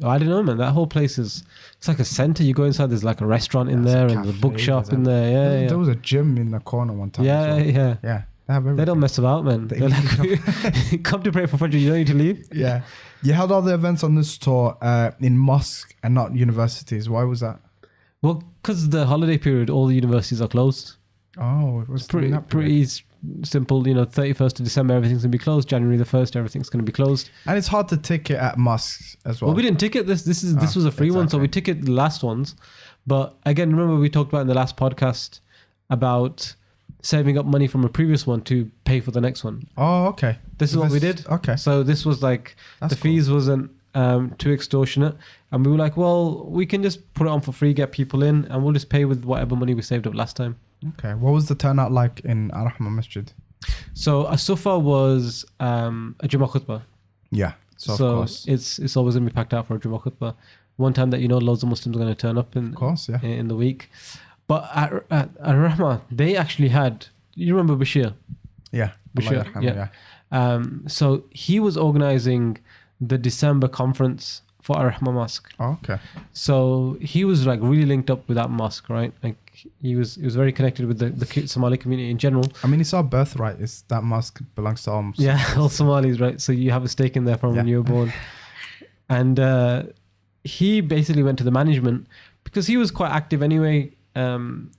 I don't know, man. That whole place it's like a center. You go inside, there's like a restaurant in there and the bookshop in there. Yeah. There was a gym in the corner one time. Yeah. Yeah. They don't mess about, man. They're like, come to pray for Fajr, you don't need to leave. Yeah. You held all the events on this tour in mosques and not universities. Why was that? Well, because the holiday period, all the universities are closed. Oh, it was pretty simple. 31st of December, everything's going to be closed. January the 1st, everything's going to be closed. And it's hard to ticket at mosques as well. Well, we didn't ticket this. This was a free one, so we ticketed the last ones. But again, remember we talked about in the last podcast about saving up money from a previous one to pay for the next one. Oh, okay. This is what we did. Okay. So this was like, the fees wasn't too extortionate. And we were like, well, we can just put it on for free, get people in, and we'll just pay with whatever money we saved up last time. Okay. What was the turnout like in Al-Rahma Masjid? So As-Sufa was a Jummah khutbah. Yeah. So of course. it's always going to be packed out for a Jummah khutbah. One time that loads of Muslims are going to turn up in the week. But at Al-Rahma, they actually had, you remember Bashir? Yeah. Bashir, yeah. So he was organizing the December conference for Al-Rahma Mosque. Oh, okay. So he was like really linked up with that mosque, right? Like he was very connected with the Somali community in general. I mean, it's our birthright. That mosque belongs to all Somalis. All Somalis, right? So you have a stake in there from when you were born. And he basically went to the management because he was quite active anyway.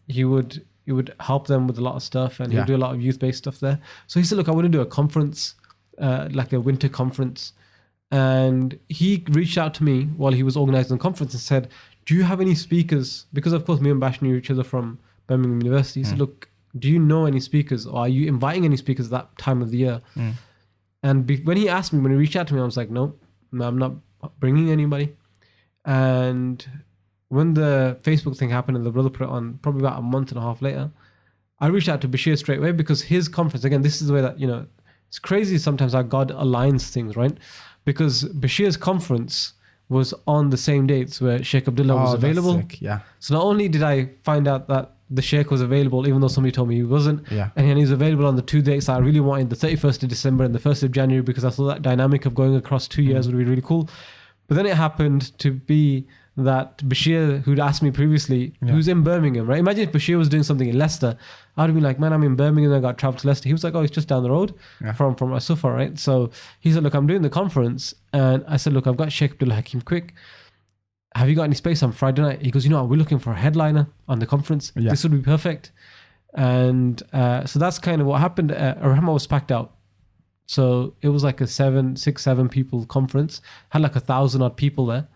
He would help them with a lot of stuff, and he'd do a lot of youth-based stuff there. So he said, look, I want to do a conference, like a winter conference. And he reached out to me while he was organizing the conference and said, do you have any speakers? Because of course me and Bash knew each other from Birmingham University. He said, look, do you know any speakers, or are you inviting any speakers at that time of the year? And when he asked me, when he reached out to me, I was like, no, I'm not bringing anybody. And when the Facebook thing happened and the brother put it on, probably about a month and a half later, I reached out to Bashir straight away, because his conference, again, this is the way that, it's crazy sometimes how God aligns things, right? Because Bashir's conference was on the same dates where Shaykh Abdullah was available. Sick. Yeah. So not only did I find out that the Shaykh was available, even though somebody told me he wasn't, and he was available on the 2 dates that I really wanted, the 31st of December and the 1st of January, because I thought that dynamic of going across 2 years would be really cool. But then it happened to be that Bashir, who'd asked me previously, who's in Birmingham, right? Imagine if Bashir was doing something in Leicester. I'd have been like, man, I'm in Birmingham, I got to travel to Leicester. He was like, oh, it's just down the road from As-Sufa, right? So he said, look, I'm doing the conference. And I said, look, I've got Shaykh Abdullah Hakim quick. Have you got any space on Friday night? He goes, we're looking for a headliner on the conference. This would be perfect. And so that's kind of what happened. Al-Rahma was packed out. So it was like a 7 people conference. Had like 1,000 odd people there.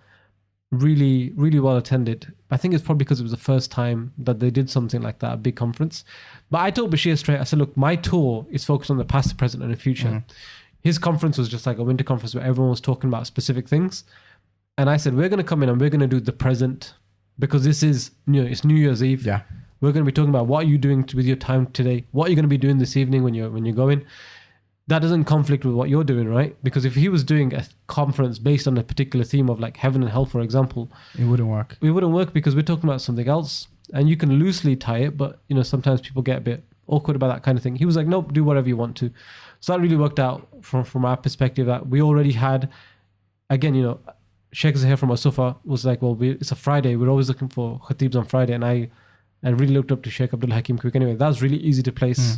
Really, really well attended. I think it's probably because it was the first time that they did something like that, a big conference. But I told Bashir straight, I said, look, my tour is focused on the past, the present, and the future. His conference was just like a winter conference where everyone was talking about specific things. And I said, we're going to come in and we're going to do the present, because this is, it's New Year's Eve. Yeah. We're going to be talking about what are you doing with your time today? What are you going to be doing this evening when you're going? That doesn't conflict with what you're doing, right? Because if he was doing a conference based on a particular theme of like heaven and hell, for example, it wouldn't work. It wouldn't work because we're talking about something else. and you can loosely tie it, but sometimes people get a bit awkward about that kind of thing. He was like, nope, do whatever you want to. So that really worked out from our perspective, that we already had, again, Sheikh Zahir from Asufa was like, well, it's a Friday. We're always looking for khatibs on Friday. And I really looked up to Shaykh Abdullah Hakim quick. Anyway, that was really easy to place.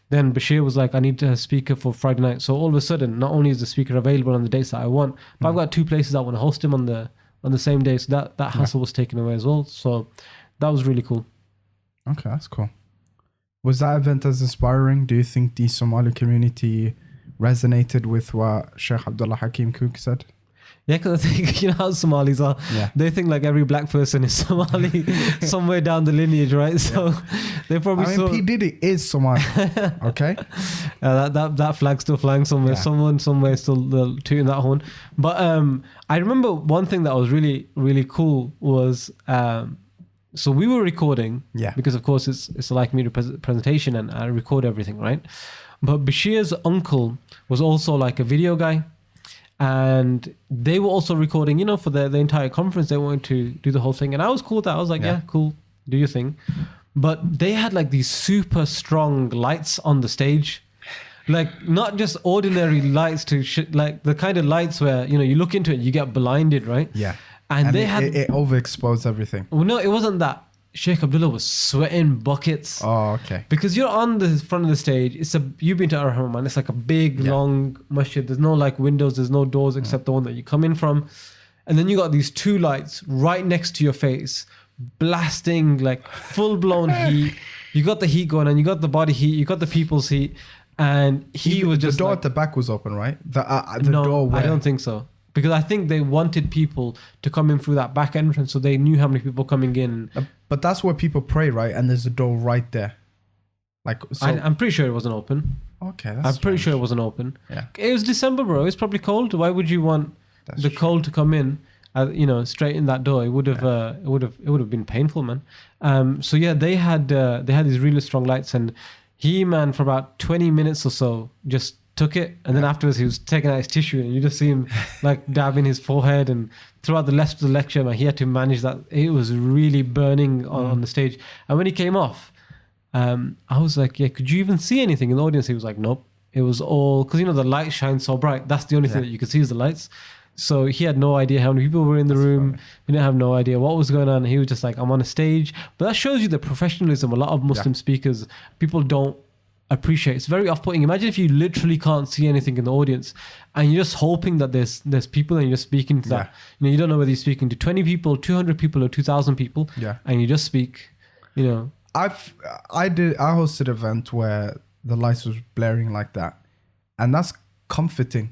Then Bashir was like, I need a speaker for Friday night. So all of a sudden, not only is the speaker available on the dates that I want, but I've got 2 places I want to host him on the same day. So that hassle was taken away as well. So that was really cool. Okay, that's cool. Was that event as inspiring? Do you think the Somali community resonated with what Shaykh Abdullah Hakim Cook said? Yeah, because I think, how Somalis are. Yeah. They think like every black person is Somali somewhere down the lineage, right? So they probably P. Diddy is Somali, okay? That flag's still flying somewhere. Yeah. Someone somewhere still tooting that horn. But I remember one thing that was really, really cool was... so we were recording, because of course it's like media presentation and I record everything, right? But Bashir's uncle was also like a video guy, and they were also recording, for the entire conference. They wanted to do the whole thing, and I was cool with that. I was like, yeah, cool, do your thing. But they had like these super strong lights on the stage, like not just ordinary lights like the kind of lights where you look into it and you get blinded, right? Yeah. And they had it overexposed everything. Well, no, it wasn't that. Shaykh Abdullah was sweating buckets. Oh, okay. Because you're on the front of the stage. You've been to Ar-Rahman, man. It's like a big, long masjid. There's no like windows. There's no doors except the one that you come in from. And then you got these 2 lights right next to your face, blasting like full blown heat. You got the heat going on. You got the body heat. You got the people's heat. And he was just the door like, at the back was open, right? The no, door. I don't think so. Because I think they wanted people to come in through that back entrance, so they knew how many people coming in. But that's where people pray, right? And there's a door right there. Like, so I'm pretty sure it wasn't open. Okay, I'm pretty sure it wasn't open. Yeah, it was December, bro. It's probably cold. Why would you want the cold to come in? Straight in that door. It would have. It would have been painful, man. So yeah, they had these really strong lights, and he, man, for about 20 minutes or so, just took it, and then afterwards he was taking out his tissue, and you just see him like dabbing his forehead, and throughout the rest of the lecture, man, he had to manage that. It was really burning on the stage. And when he came off, I was like, yeah, could you even see anything in the audience? He was like, nope. It was all, because the light shines so bright. That's the only thing that you could see is the lights. So he had no idea how many people were in the room. Funny. He didn't have no idea what was going on. He was just like, I'm on a stage. But that shows you the professionalism. A lot of Muslim speakers, people don't appreciate. It's very off-putting. Imagine if you literally can't see anything in the audience and you're just hoping that there's people and you're just speaking to that. You don't know whether you're speaking to 20 people, 200 people, or 2,000 people. Yeah. And you just speak, I hosted an event where the lights was blaring like that, and that's comforting.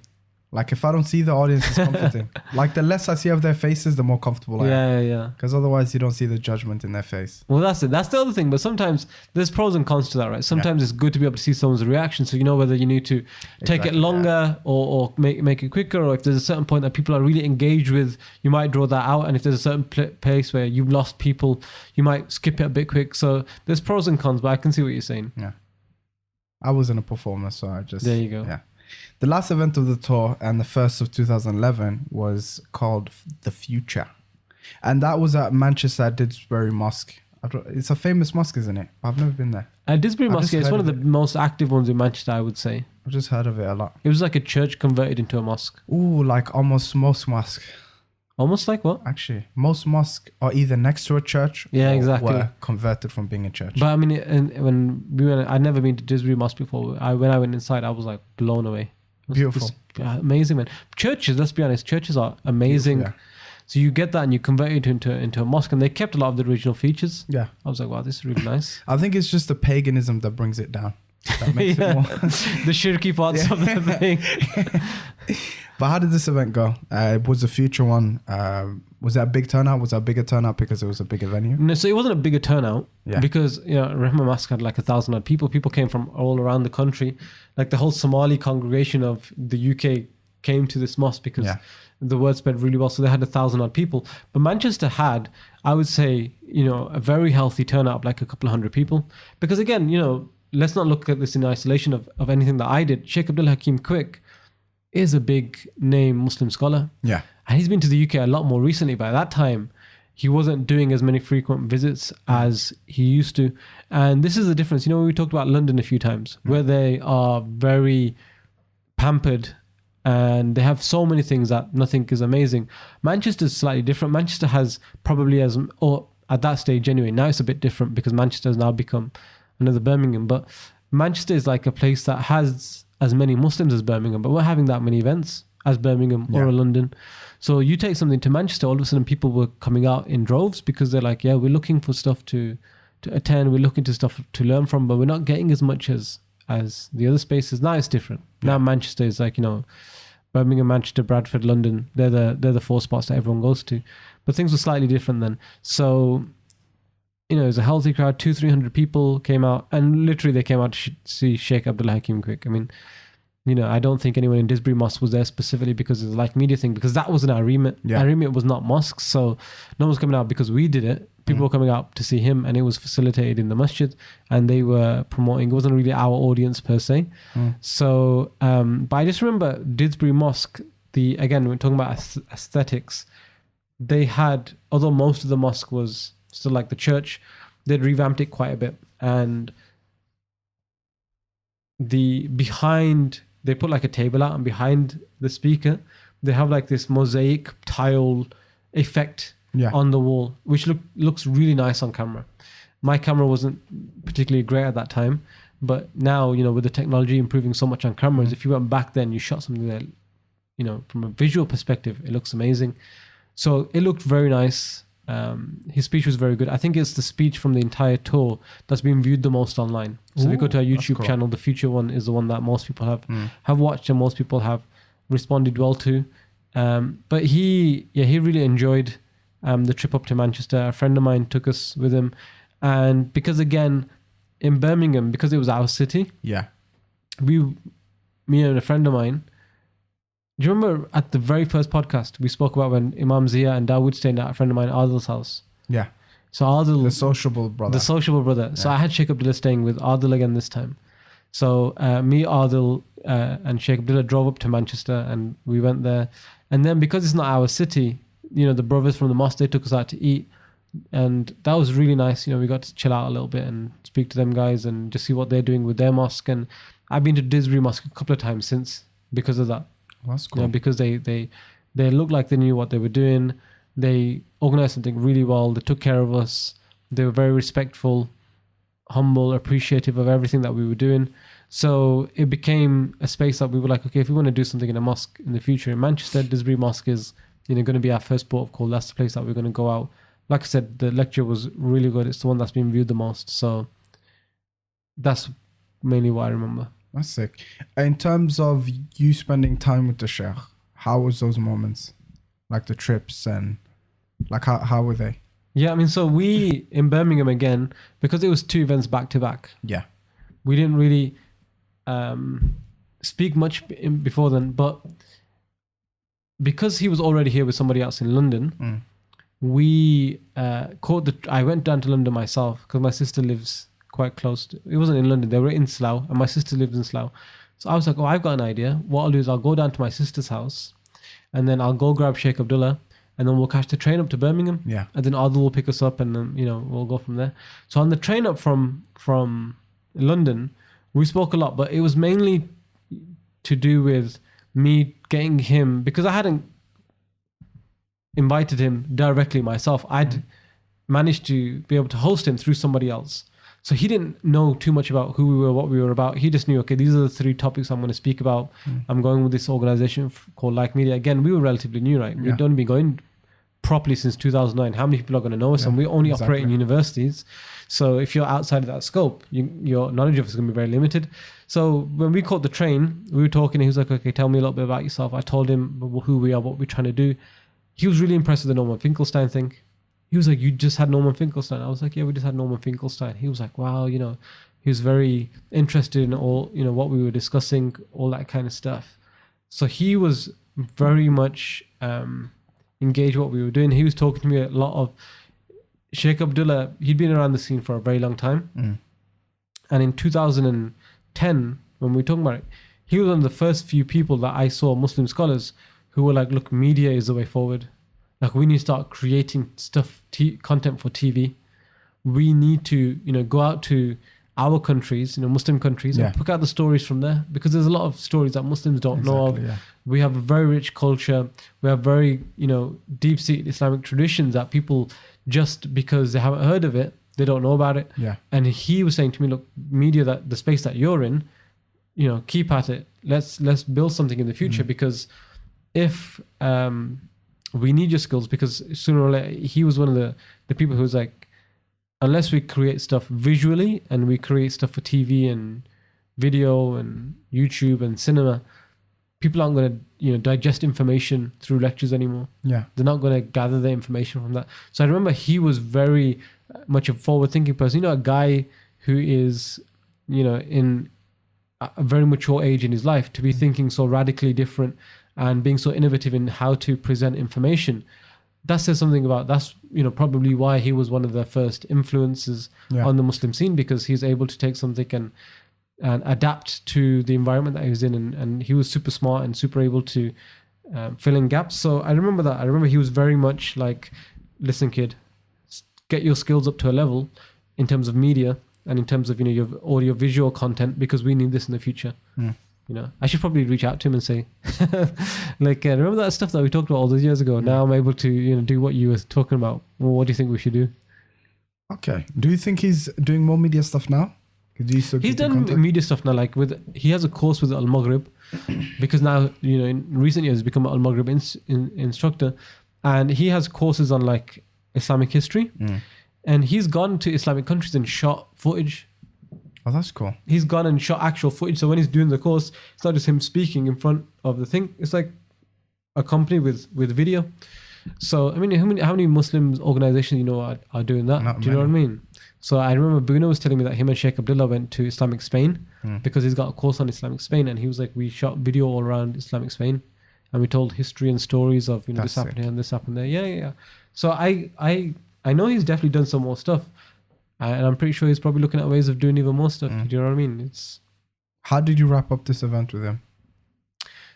Like, if I don't see the audience, it's comforting. Like, the less I see of their faces, the more comfortable I am. Yeah. Because otherwise, you don't see the judgment in their face. Well, that's it. That's the other thing. But sometimes there's pros and cons to that, right? Sometimes it's good to be able to see someone's reaction, so you know whether you need to take it longer or make it quicker, or if there's a certain point that people are really engaged with, you might draw that out. And if there's a certain place where you've lost people, you might skip it a bit quick. So there's pros and cons, but I can see what you're saying. Yeah. I wasn't a performer, so I just... There you go. Yeah. The last event of the tour and the first of 2011 was called The Future. And that was at Manchester Didsbury Mosque. It's a famous mosque, isn't it? I've never been there. Didsbury Mosque is one of the most active ones in Manchester, I would say. I've just heard of it a lot. It was like a church converted into a mosque. Ooh, like almost most mosques. Almost like what? Actually, most mosques are either next to a church or were converted from being a church. But I mean, when we went, I'd never been to Didsbury Mosque before. When I went inside, I was like blown away. Beautiful. Amazing, man. Churches, let's be honest, churches are amazing. Yeah. So you get that and you convert it into a mosque, and they kept a lot of the original features. Yeah. I was like, wow, this is really nice. I think it's just the paganism that brings it down. That makes it more... the shirky parts of the thing. But how did this event go? It was a future one. Was that a big turnout? Was that a bigger turnout because it was a bigger venue? No, so it wasn't a bigger turnout because Rahman Mosque had like 1,000 odd people. People came from all around the country. Like the whole Somali congregation of the UK came to this mosque because the word spread really well. So they had 1,000 odd people. But Manchester had, I would say, a very healthy turnout of like a couple of hundred people. Because again, let's not look at this in isolation of anything that I did. Shaykh Abdullah Hakim Quick is a big name Muslim scholar. Yeah. And he's been to the UK a lot more recently. By that time, he wasn't doing as many frequent visits as he used to. And this is the difference. You know, we talked about London a few times, where they are very pampered and they have so many things that nothing is amazing. Manchester's slightly different. Manchester has probably or at that stage anyway, now it's a bit different because Manchester has now become another Birmingham. But Manchester is like a place that has as many Muslims as Birmingham, but we're having that many events as Birmingham or London. So you take something to Manchester, all of a sudden people were coming out in droves because they're like, yeah, we're looking for stuff to attend, we're looking to stuff to learn from, but we're not getting as much as the other spaces. Now it's different. Now Manchester is like, you know, Birmingham, Manchester, Bradford, London, they're the 4 spots that everyone goes to. But things were slightly different then. So, you know, it was a healthy crowd, 200-300 people came out, and literally they came out to see Shaykh Abdullah Hakim quick. I mean, you know, I don't think anyone in Disbury Mosque was there specifically because of the like media thing, because that wasn't our remit. Yeah. Our remit was not mosques, so no one's coming out because we did it. People were coming out to see him, and it was facilitated in the masjid, and they were promoting. It wasn't really our audience per se. So, but I just remember Disbury Mosque. Again, we're talking about aesthetics. They had, although most of the mosque was still like the church, they'd revamped it quite a bit, and they put like a table out, and behind the speaker, they have like this mosaic tile effect on the wall, which looks really nice on camera. My camera wasn't particularly great at that time, but now, you know, with the technology improving so much on cameras, if you went back then, you shot something that, you know, from a visual perspective, it looks amazing. So it looked very nice. His speech was very good. I think it's the speech from the entire tour that's been viewed the most online. So if you go to our YouTube channel, the future one is the one that most people have watched and most people have responded well to. But he really enjoyed the trip up to Manchester. A friend of mine took us with him, and because again in Birmingham, because it was our city, me and a friend of mine. Do you remember at the very first podcast we spoke about when Imam Zia and Dawood stayed at a friend of mine, Adil's house? Yeah. So Adil, the sociable brother. So I had Shaykh Abdullah staying with Adil again this time. So me, Adil, and Shaykh Abdullah drove up to Manchester, and we went there. And then because it's not our city, you know, the brothers from the mosque, they took us out to eat, and that was really nice. You know, we got to chill out a little bit and speak to them guys and just see what they're doing with their mosque. And I've been to Disbury Mosque a couple of times since because of that. That's cool. You know, because they looked like they knew what they were doing. They organized something really well. They took care of us. They were very respectful, humble, appreciative of everything that we were doing. So it became a space that we were like, okay, if we want to do something in a mosque in the future in Manchester, Disbury Mosque is, you know, going to be our first port of call. That's the place that we're going to go out. Like I said, the lecture was really good. It's the one that's been viewed the most. So that's mainly what I remember. That's sick. In terms of you spending time with the Sheikh, how was those moments? Like the trips and like how were they? Yeah, I mean, so we in Birmingham again, because it was 2 events back to back. Yeah. We didn't really speak much before then, but because he was already here with somebody else in London, we I went down to London myself because my sister lives quite close to, it wasn't in London, they were in Slough, and my sister lives in Slough. So I was like, oh, I've got an idea. What I'll do is I'll go down to my sister's house, and then I'll go grab Shaykh Abdullah, and then we'll catch the train up to Birmingham. Yeah. And then Adil will pick us up, and then, you know, we'll go from there. So on the train up from London, we spoke a lot, but it was mainly to do with me getting him, because I hadn't invited him directly myself. I'd managed to be able to host him through somebody else. So he didn't know too much about who we were, what we were about. He just knew, okay, these are the 3 topics I'm going to speak about. I'm going with this organization called Like Media. Again, we were relatively new, right? We'd only been going properly since 2009. How many people are going to know us? And we only operate in universities. So if you're outside of that scope, your knowledge of us is going to be very limited. So when we caught the train, we were talking, and he was like, okay, tell me a little bit about yourself. I told him who we are, what we're trying to do. He was really impressed with the Norman Finkelstein thing. He was like, you just had Norman Finkelstein. I was like, yeah, we just had Norman Finkelstein. He was like, wow, you know, he was very interested in all, you know, what we were discussing, all that kind of stuff. So he was very much engaged what we were doing. He was talking to me a lot of Shaykh Abdullah. He'd been around the scene for a very long time. And in 2010, when we were talking about it, he was one of the first few people that I saw, Muslim scholars, who were like, look, media is the way forward. Like we need to start creating content for TV. We need to, go out to our countries, Muslim countries, and pick out the stories from there, because there's a lot of stories that Muslims don't know of. Yeah. We have a very rich culture. We have very, deep-seated Islamic traditions that people, just because they haven't heard of it, they don't know about it. Yeah. And he was saying to me, look, media, that the space that you're in, keep at it. Let's build something in the future, because if we need your skills, because sooner or later, he was one of the people who was like, unless we create stuff visually and we create stuff for TV and video and YouTube and cinema, people aren't going to, digest information through lectures anymore. Yeah. They're not going to gather the information from that. So I remember he was very much a forward-thinking person. A guy who is, in a very mature age in his life, to be thinking so radically different and being so innovative in how to present information. That says something about, that's probably why he was one of the first influences on the Muslim scene, because he's able to take something and adapt to the environment that he was in, and he was super smart and super able to fill in gaps. So I remember that. I remember he was very much like, listen kid, get your skills up to a level in terms of media and in terms of your audio visual content, because we need this in the future. I should probably reach out to him and say, remember that stuff that we talked about all those years ago? Now I'm able to, do what you were talking about. Well, what do you think we should do? Okay. Do you think he's doing more media stuff now? He's done media stuff now. He has a course with Al Maghrib, because now, in recent years, he's become an Al Maghrib instructor, and he has courses on Islamic history, and he's gone to Islamic countries and shot footage. Oh, that's cool. He's gone and shot actual footage. So when he's doing the course, it's not just him speaking in front of the thing. It's like a company with video. So, I mean, how many Muslims organizations, are doing that? Not Do you know what I mean? So I remember Bruno was telling me that him and Shaykh Abdullah went to Islamic Spain because he's got a course on Islamic Spain. And he was like, we shot video all around Islamic Spain. And we told history and stories of, this happened here and this happened there. Yeah. So I know he's definitely done some more stuff. And I'm pretty sure he's probably looking at ways of doing even more stuff. Do you know what I mean? How did you wrap up this event with him?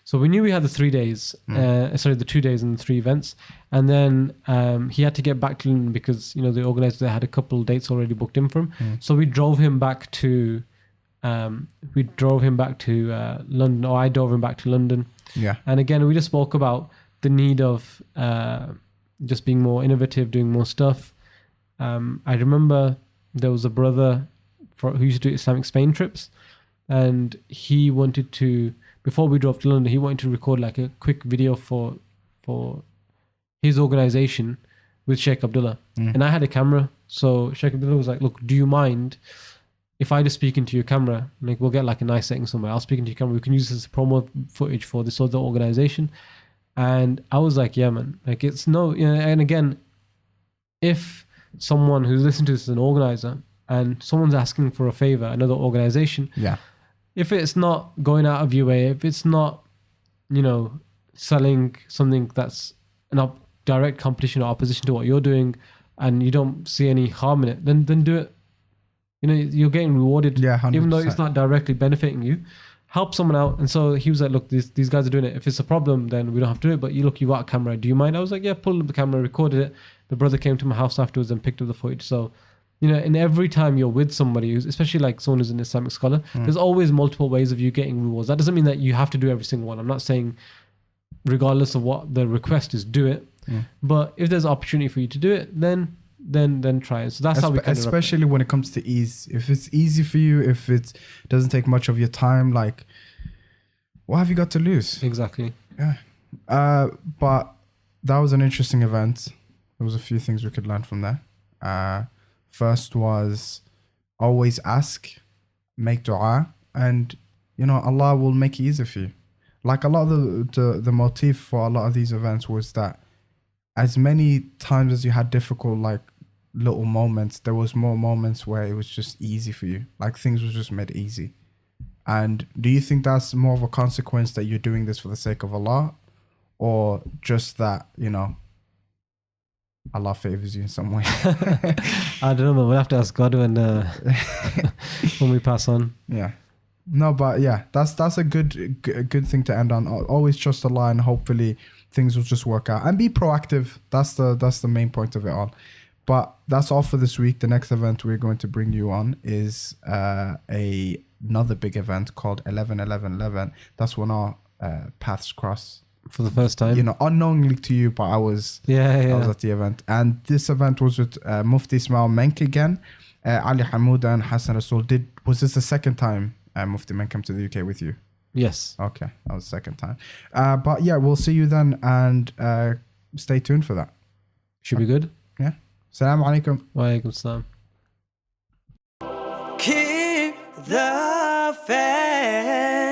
So we knew we had the 3 days, the 2 days and the 3 events. And then he had to get back to London because, the organizer had a couple dates already booked in for him. So we drove him back to London, or I drove him back to London. Yeah. And again, we just spoke about the need of just being more innovative, doing more stuff. I remember there was a brother who used to do Islamic Spain trips, and he wanted to, before we drove to London, he wanted to record a quick video for his organization with Shaykh Abdullah. And I had a camera, so Shaykh Abdullah was like, look, do you mind if I just speak into your camera? We'll get a nice setting somewhere. I'll speak into your camera. We can use this as promo footage for this other organization. And I was like, yeah, man. It's no, and again, if someone who's listening to this is an organizer and someone's asking for a favor, another organization, if it's not going out of your way, if it's not, selling something that's an direct competition or opposition to what you're doing, and you don't see any harm in it, then do it. You're getting rewarded, 100%. Even though it's not directly benefiting you. Help someone out. And so he was like, look, these guys are doing it. If it's a problem, then we don't have to do it. But you've got a camera. Do you mind? I was like, yeah, pulled up the camera, recorded it. The brother came to my house afterwards and picked up the footage. So, and every time you're with somebody, especially someone who's an Islamic scholar, there's always multiple ways of you getting rewards. That doesn't mean that you have to do every single one. I'm not saying regardless of what the request is, do it. But if there's opportunity for you to do it, then try it. So that's how we kind especially when it comes to ease. If it's easy for you, if it doesn't take much of your time, what have you got to lose? Exactly. Yeah. But that was an interesting event. There was a few things we could learn from there. First was always ask, make dua, and Allah will make it easy for you. A lot of the motif for a lot of these events was that as many times as you had difficult little moments, there was more moments where it was just easy for you. Things were just made easy. And do you think that's more of a consequence that you're doing this for the sake of Allah, or just that, Allah favors you in some way? I don't know, but we'll have to ask God when we pass on. Yeah. No, but yeah, that's a good thing to end on. Always trust Allah, and hopefully things will just work out. And be proactive. That's the main point of it all. But that's all for this week. The next event we're going to bring you on is another big event called 11-11-11. That's when our paths cross. For the first time. You know, unknowingly to you, but I was at the event. And this event was with Mufti Ismail Menk again, Ali Hamouda and Hassan Rasool. Was this the second time Mufti Menk came to the UK with you? Yes. Okay, that was the second time. But yeah, we'll see you then, and stay tuned for that. Should be good. Yeah. Assalamu alaikum. Wa alaikum salam. Keep the faith.